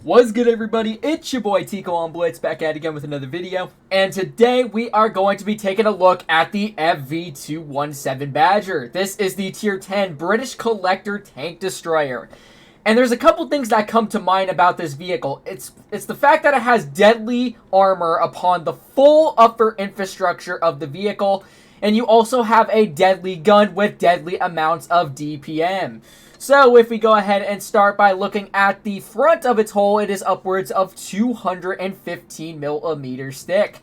What's good, everybody? It's your boy Tico on Blitz, back at it again with another video. And today we are going to be taking a look at the FV217 Badger. This is the Tier 10 British Collector Tank Destroyer. And there's a couple things that come to mind about this vehicle. It's the fact that it has deadly armor upon the full upper infrastructure of the vehicle. And you also have a deadly gun with deadly amounts of DPM. So if we go ahead and start by looking at the front of its hull, it is upwards of 215 millimeters thick.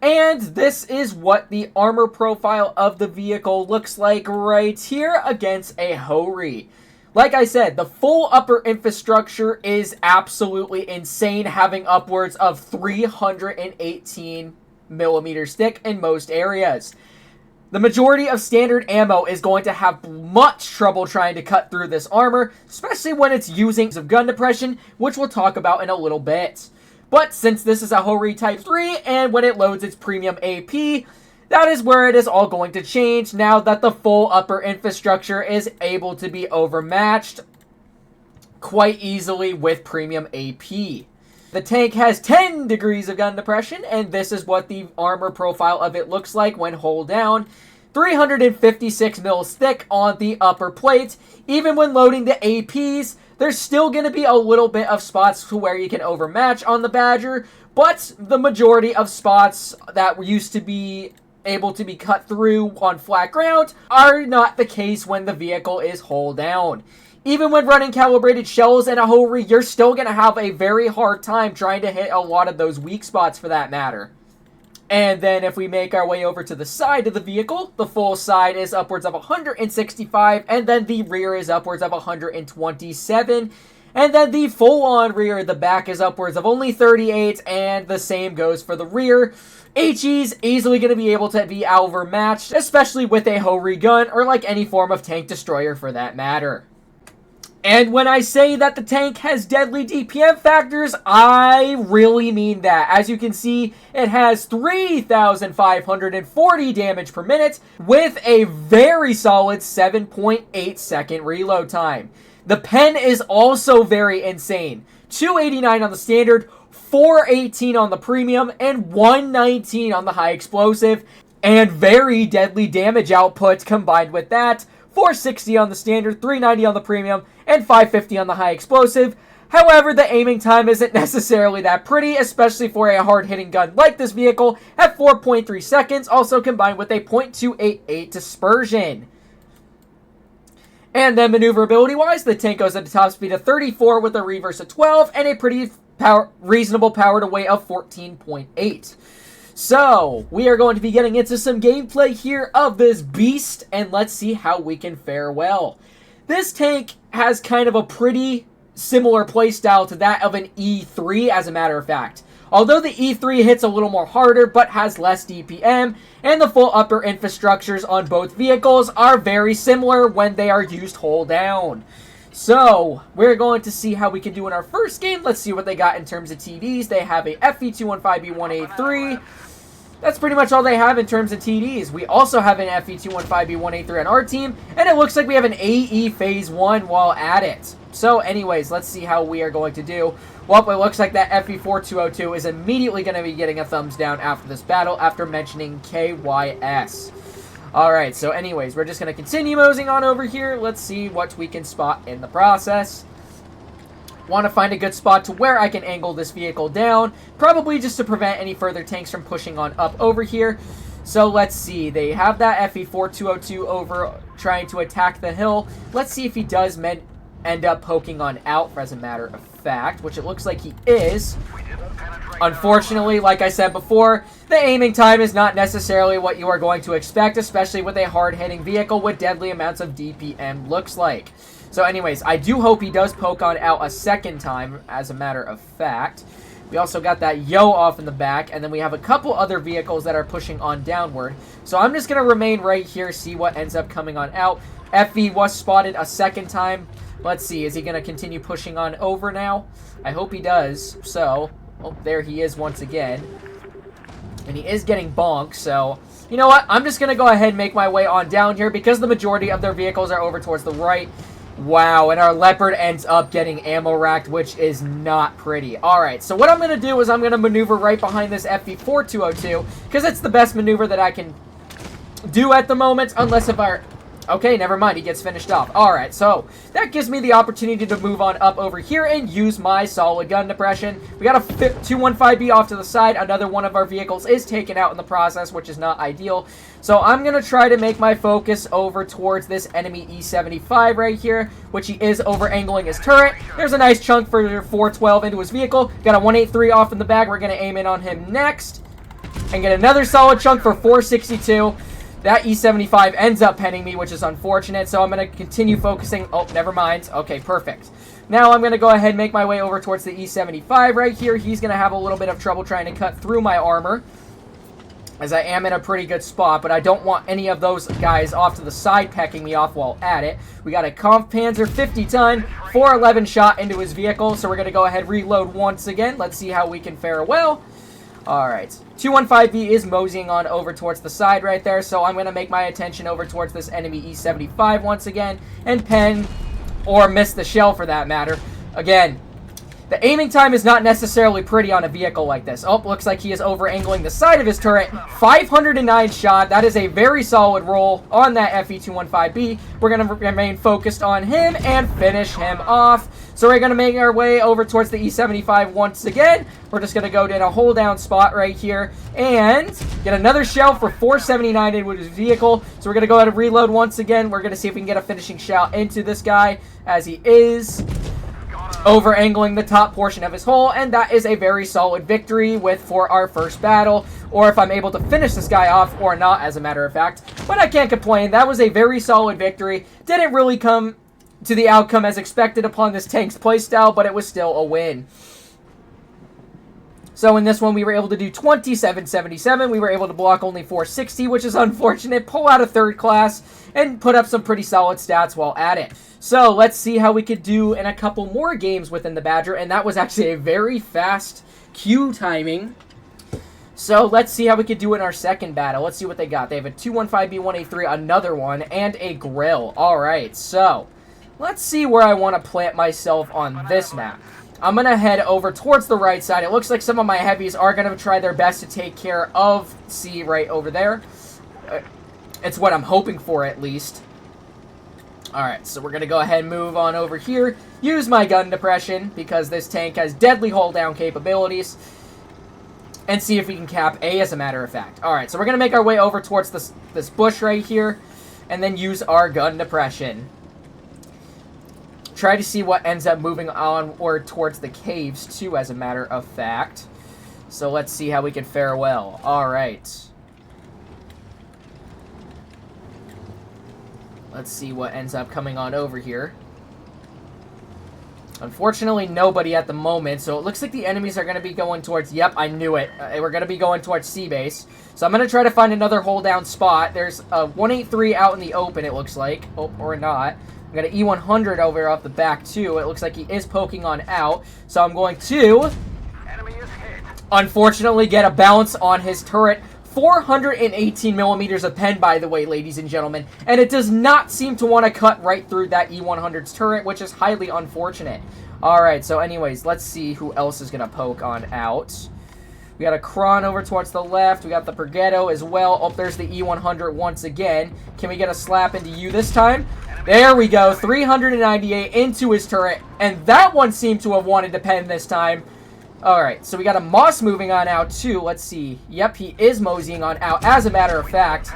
And this is what the armor profile of the vehicle looks like right here against a HULLDOWN. Like I said, the full upper infrastructure is absolutely insane, having upwards of 318 millimeters thick in most areas. The majority of standard ammo is going to have much trouble trying to cut through this armor, especially when it's using some gun depression, which we'll talk about in a little bit. But since this is a HULLDOWN Type 3, and when it loads its premium AP, that is where it is all going to change now that the full upper infrastructure is able to be overmatched quite easily with premium AP. The tank has 10 degrees of gun depression, and this is what the armor profile of it looks like when hull down. 356 mils thick on the upper plate. Even when loading the APs, there's still going to be a little bit of spots to where you can overmatch on the Badger, but the majority of spots that used to be able to be cut through on flat ground are not the case when the vehicle is hull down. Even when running calibrated shells and a HULLDOWN, you're still going to have a very hard time trying to hit a lot of those weak spots for that matter. And then if we make our way over to the side of the vehicle, the full side is upwards of 165, and then the rear is upwards of 127. And then the full-on rear, the back is upwards of only 38, and the same goes for the rear. HE's easily going to be able to be overmatched, especially with a HULLDOWN gun, or like any form of tank destroyer for that matter. And when I say that the tank has deadly DPM factors, I really mean that. As you can see, it has 3,540 damage per minute with a very solid 7.8 second reload time. The pen is also very insane. 289 on the standard, 418 on the premium, and 119 on the high explosive. And very deadly damage output combined with that. 460 on the standard, 390 on the premium, and 550 on the high explosive. However, the aiming time isn't necessarily that pretty, especially for a hard-hitting gun like this vehicle at 4.3 seconds, also combined with a .288 dispersion. And then maneuverability-wise, the tank goes at a top speed of 34 with a reverse of 12 and a pretty reasonable power to weight of 14.8. So, we are going to be getting into some gameplay here of this beast, and let's see how we can fare well. This tank has kind of a pretty similar playstyle to that of an E3, as a matter of fact. Although the E3 hits a little more harder, but has less DPM, and the full upper infrastructures on both vehicles are very similar when they are used hull down. So, we're going to see how we can do in our first game. Let's see what they got in terms of TDs. They have a FV217B183. That's pretty much all they have in terms of TDs. We also have an FV217B183 on our team, and it looks like we have an AE Phase 1 while at it. So anyways, let's see how we are going to do. Well, it looks like that FV4202 is immediately going to be getting a thumbs down after this battle after mentioning KYS. Alright, so anyways, we're just going to continue moseying on over here. Let's see what we can spot in the process. Want to find a good spot to where I can angle this vehicle down, probably just to prevent any further tanks from pushing on up over here. So let's see, they have that FV4202 over trying to attack the hill. Let's see if he does end up poking on out, as a matter of fact, which it looks like he is. Unfortunately, like I said before, the aiming time is not necessarily what you are going to expect, especially with a hard-hitting vehicle with deadly amounts of DPM looks like. So anyways, I do hope he does poke on out a second time, as a matter of fact. We also got that Yo off in the back, and then we have a couple other vehicles that are pushing on downward. So I'm just going to remain right here, see what ends up coming on out. FV was spotted a second time. Let's see, is he going to continue pushing on over now? I hope he does. So, oh, there he is once again. And he is getting bonked, so you know what? I'm just going to go ahead and make my way on down here because the majority of their vehicles are over towards the right. Wow, and our Leopard ends up getting ammo racked, which is not pretty. Alright, so what I'm going to do is I'm going to maneuver right behind this FV217, because it's the best maneuver that I can do at the moment, unless if I... Okay, never mind, he gets finished off. Alright, so that gives me the opportunity to move on up over here and use my solid gun depression. We got a 215B off to the side. Another one of our vehicles is taken out in the process, which is not ideal. So I'm going to try to make my focus over towards this enemy E75 right here, which he is over-angling his turret. There's a nice chunk for 412 into his vehicle. Got a 183 off in the bag. We're going to aim in on him next and get another solid chunk for 462. That E75 ends up penning me, which is unfortunate, so I'm going to continue focusing. Oh, never mind. Okay, perfect. Now I'm going to go ahead and make my way over towards the E75 right here. He's going to have a little bit of trouble trying to cut through my armor, as I am in a pretty good spot, but I don't want any of those guys off to the side pecking me off while at it. We got a Kampfpanzer 50-ton, 411 shot into his vehicle, so we're going to go ahead reload once again. Let's see how we can fare well. Alright, 215B is moseying on over towards the side right there, so I'm going to make my attention over towards this enemy E75 once again, and pen, or miss the shell for that matter. Again, the aiming time is not necessarily pretty on a vehicle like this. Oh, looks like he is over-angling the side of his turret. 509 shot. That is a very solid roll on that FV217B. We're going to remain focused on him and finish him off. So we're going to make our way over towards the E75 once again. We're just going to go to a hold down spot right here and get another shell for 479 into his vehicle. So we're going to go ahead and reload once again. We're going to see if we can get a finishing shot into this guy, as he is over-angling the top portion of his hull, and that is a very solid victory for our first battle, or if I'm able to finish this guy off or not, as a matter of fact. But I can't complain. That was a very solid victory. Didn't really come to the outcome as expected upon this tank's playstyle, but it was still a win. So in this one, we were able to do 2777. We were able to block only 460, which is unfortunate. Pull out a third class and put up some pretty solid stats while at it. So let's see how we could do in a couple more games within the Badger, and that was actually a very fast queue timing. So let's see how we could do in our second battle. Let's see what they got. They have a 215B1A3, another one, and a grill. All right, so let's see where I want to plant myself on this map. I'm going to head over towards the right side. It looks like some of my heavies are going to try their best to take care of C right over there. It's what I'm hoping for, at least. Alright, so we're going to go ahead and move on over here. Use my gun depression, because this tank has deadly hold-down capabilities. And see if we can cap A, as a matter of fact. Alright, so we're going to make our way over towards this bush right here. And then use our gun depression. Try to see what ends up moving on or towards the caves, too, as a matter of fact. So let's see how we can fare well. Alright. Let's see what ends up coming on over here. Unfortunately, nobody at the moment, so it looks like the enemies are going to be going towards... Yep, I knew it. We're going to be going towards C-Base. So I'm going to try to find another hold-down spot. There's a 183 out in the open, it looks like. Oh, or not. We got an E100 over off the back, too. It looks like he is poking on out. So I'm going to, unfortunately, get a bounce on his turret. 418 millimeters of pen, by the way, ladies and gentlemen. And it does not seem to want to cut right through that E100's turret, which is highly unfortunate. Alright, so anyways, let's see who else is going to poke on out. We got a Kron over towards the left. We got the Pergetto as well. Oh, there's the E100 once again. Can we get a slap into you this time? There we go. 398 into his turret. And that one seemed to have wanted to pen this time. Alright, so we got a Moss moving on out too. Let's see. Yep, he is moseying on out, as a matter of fact.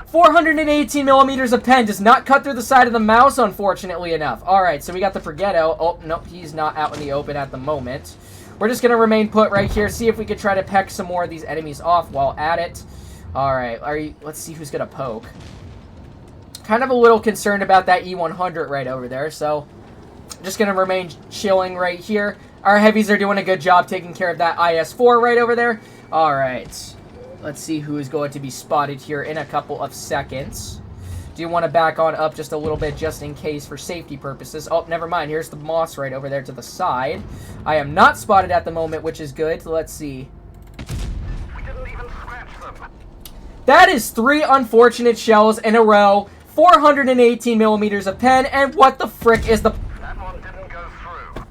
418 millimeters of pen does not cut through the side of the mouse, unfortunately enough. Alright, so we got the Pergetto. Oh, nope, he's not out in the open at the moment. We're just going to remain put right here, see if we could try to peck some more of these enemies off while at it. Alright, let's see who's going to poke. Kind of a little concerned about that E100 right over there, so just going to remain chilling right here. Our heavies are doing a good job taking care of that IS-4 right over there. Alright, let's see who is going to be spotted here in a couple of seconds. Do you want to back on up just a little bit just in case for safety purposes? Oh, never mind. Here's the Moss right over there to the side. I am not spotted at the moment, which is good. Let's see. We didn't even scratch them. That is 3 unfortunate shells in a row. 418 millimeters of pen, and what the frick is the... That one didn't go through.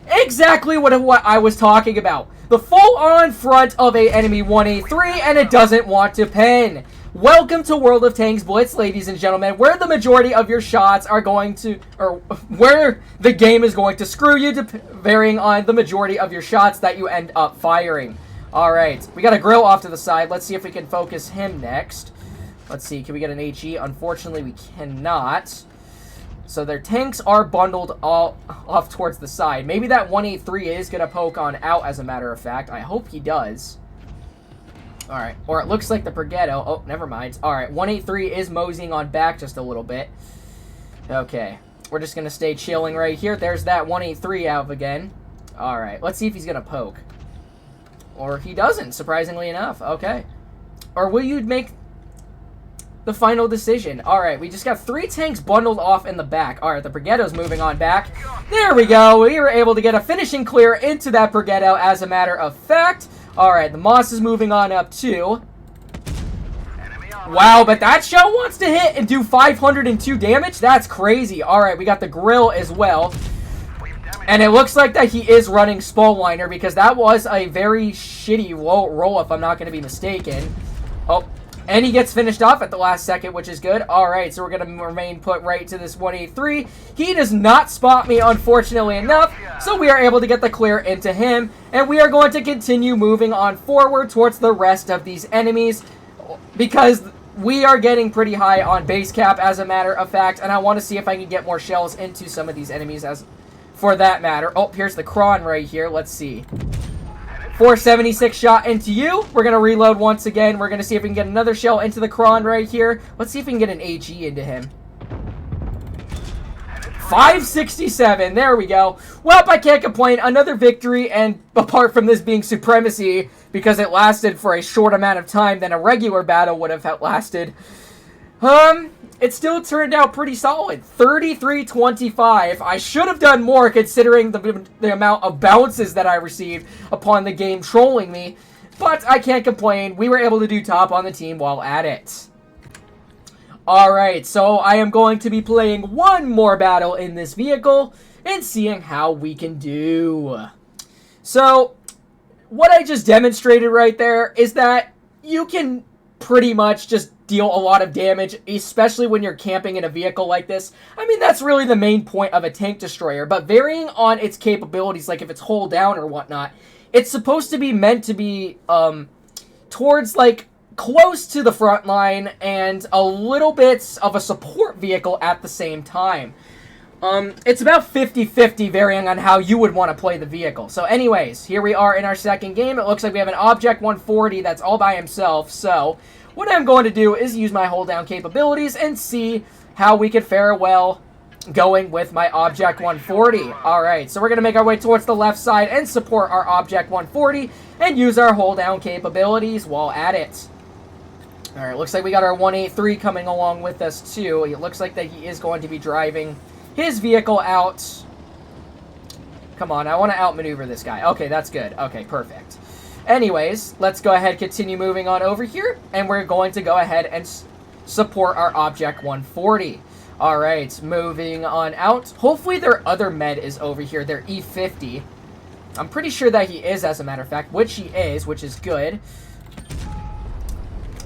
Exactly what I was talking about. The full-on front of a enemy 183, and it doesn't want to pen. Welcome to World of Tanks Blitz, ladies and gentlemen, where the majority of your shots are going to, or where the game is going to screw you, varying on the majority of your shots that you end up firing. Alright, we got a grill off to the side. Let's see if we can focus him next. Let's see, can we get an HE? Unfortunately, we cannot. So their tanks are bundled all off towards the side. Maybe that 183 is going to poke on out, as a matter of fact. I hope he does. Alright, or it looks like the Brighetto. Oh, never mind. Alright, 183 is moseying on back just a little bit. Okay, we're just going to stay chilling right here. There's that 183 out again. Alright, let's see if he's going to poke. Or he doesn't, surprisingly enough. Okay. Or will you make the final decision? Alright, we just got 3 tanks bundled off in the back. Alright, the Brighetto's moving on back. There we go. We were able to get a finishing clear into that Brighetto, as a matter of fact. Alright, the Moss is moving on up too. Wow, but that shell wants to hit and do 502 damage? That's crazy. Alright, we got the grill as well. And it looks like that he is running Spallwiner, because that was a very shitty roll, if I'm not going to be mistaken. Oh, and he gets finished off at the last second, which is good. Alright, so we're going to remain put right to this 183. He does not spot me, unfortunately enough, so we are able to get the clear into him. And we are going to continue moving on forward towards the rest of these enemies, because we are getting pretty high on base cap, as a matter of fact. And I want to see if I can get more shells into some of these enemies, as for that matter. Oh, here's the Kron right here. Let's see. 476 shot into you. We're going to reload once again. We're going to see if we can get another shell into the Kron right here. Let's see if we can get an HE into him. 567. There we go. Well, I can't complain. Another victory, and apart from this being supremacy, because it lasted for a short amount of time than a regular battle would have lasted, it still turned out pretty solid. 33-25. I should have done more, considering the amount of bounces that I received upon the game trolling me. But I can't complain. We were able to do top on the team while at it. Alright, so I am going to be playing one more battle in this vehicle and seeing how we can do. So, what I just demonstrated right there is that you can pretty much just deal a lot of damage, especially when you're camping in a vehicle like this. I mean, that's really the main point of a tank destroyer, but varying on its capabilities, like if it's hull down or whatnot, it's supposed to be meant to be towards, like, close to the front line and a little bit of a support vehicle at the same time. It's about 50-50 varying on how you would want to play the vehicle. So anyways, here we are in our second game. It looks like we have an Object 140 that's all by himself, so what I'm going to do is use my hold down capabilities and see how we could fare well going with my Object 140. Alright, so we're going to make our way towards the left side and support our Object 140 and use our hold down capabilities while at it. Alright, looks like we got our 183 coming along with us too. It looks like that he is going to be driving his vehicle out. Come on, I want to outmaneuver this guy. Okay, that's good. Okay, perfect. Anyways, let's go ahead and continue moving on over here, and we're going to go ahead and support our Object 140. Alright, moving on out. Hopefully their other med is over here, their E50. I'm pretty sure that he is, as a matter of fact, which he is, which is good.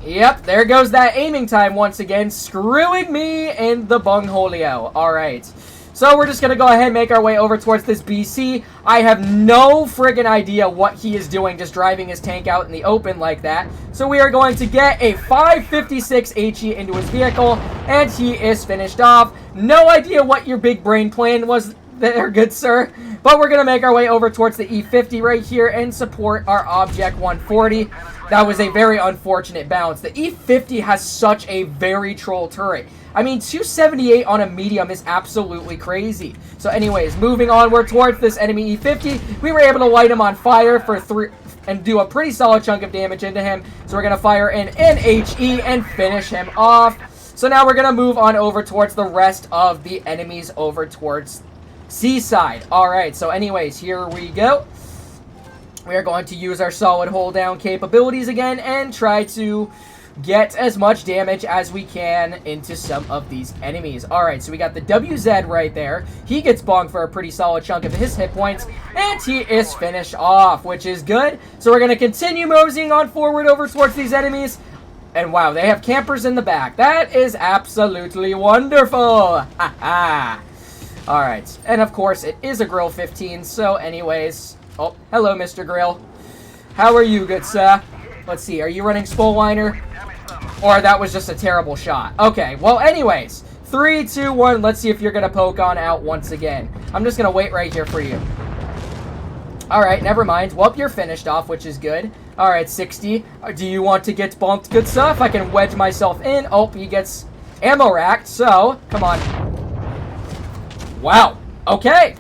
Yep, there goes that aiming time once again, screwing me in the bungholio. Alright, so we're just going to go ahead and make our way over towards this BC. I have no friggin' idea what he is doing, just driving his tank out in the open like that. So we are going to get a 556 HE into his vehicle, and he is finished off. No idea what your big brain plan was there, good sir. But we're going to make our way over towards the E50 right here and support our Object 140. That was a very unfortunate bounce. The E50 has such a very troll turret. I mean, 278 on a medium is absolutely crazy. So anyways, moving onward towards this enemy E50, we were able to light him on fire for 3 and do a pretty solid chunk of damage into him. So we're going to fire in an HE and finish him off. So now we're going to move on over towards the rest of the enemies over towards Seaside. Alright, so anyways, here we go. We are going to use our solid hold down capabilities again and try to get as much damage as we can into some of these enemies. Alright, so we got the WZ right there. He gets bonked for a pretty solid chunk of his hit points, and he is finished off, which is good. So we're going to continue moseying on forward over towards these enemies. And wow, they have campers in the back. That is absolutely wonderful. Ha ha. Alright, and of course it is a Grill 15, so anyways. Oh, hello Mr. Grill. How are you, good sir? Let's see, are you running Spoolwiner? Or that was just a terrible shot. Okay, well anyways. 3, 2, 1, let's see if you're going to poke on out once again. I'm just going to wait right here for you. Alright, never mind. Well, you're finished off, which is good. Alright, 60. Do you want to get bumped? Good stuff. I can wedge myself in. Oh, he gets ammo racked, so come on. Wow. Okay.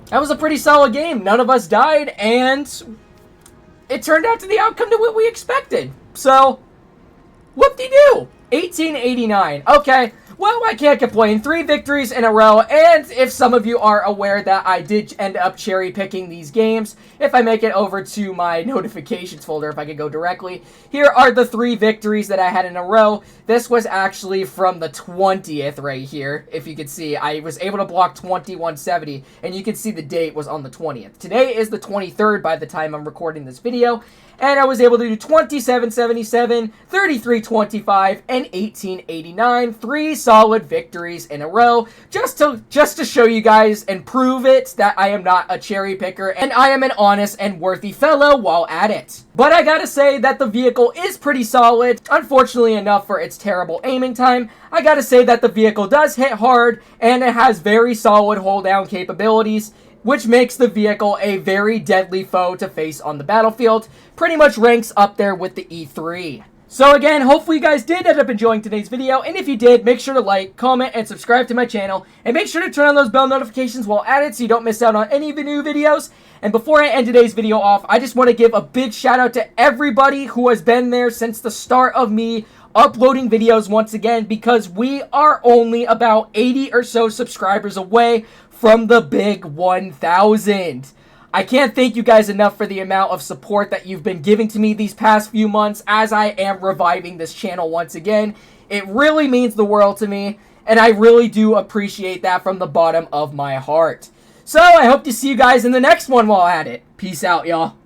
That was a pretty solid game. None of us died, and it turned out to the outcome to what we expected. So, whoop-de-doo. 1889. Okay. Well, I can't complain. 3 victories in a row, and if some of you are aware that I did end up cherry-picking these games, if I make it over to my notifications folder, if I could go directly, here are the 3 victories that I had in a row. This was actually from the 20th right here. If you could see, I was able to block 2170, and you can see the date was on the 20th. Today is the 23rd by the time I'm recording this video, and I was able to do 2777, 3325, and 1889. 3 solid victories in a row, just to show you guys and prove it that I am not a cherry picker and I am an honest and worthy fellow while at it. But I gotta say that the vehicle is pretty solid. Unfortunately enough for its terrible aiming time, I gotta say that the vehicle does hit hard and it has very solid hold down capabilities, which makes the vehicle a very deadly foe to face on the battlefield. Pretty much ranks up there with the E3. So again, hopefully you guys did end up enjoying today's video, and if you did, make sure to like, comment, and subscribe to my channel, and make sure to turn on those bell notifications while at it so you don't miss out on any of the new videos. And before I end today's video off, I just want to give a big shout out to everybody who has been there since the start of me uploading videos once again, because we are only about 80 or so subscribers away from the big 1,000. I can't thank you guys enough for the amount of support that you've been giving to me these past few months as I am reviving this channel once again. It really means the world to me, and I really do appreciate that from the bottom of my heart. So I hope to see you guys in the next one while at it. Peace out, y'all.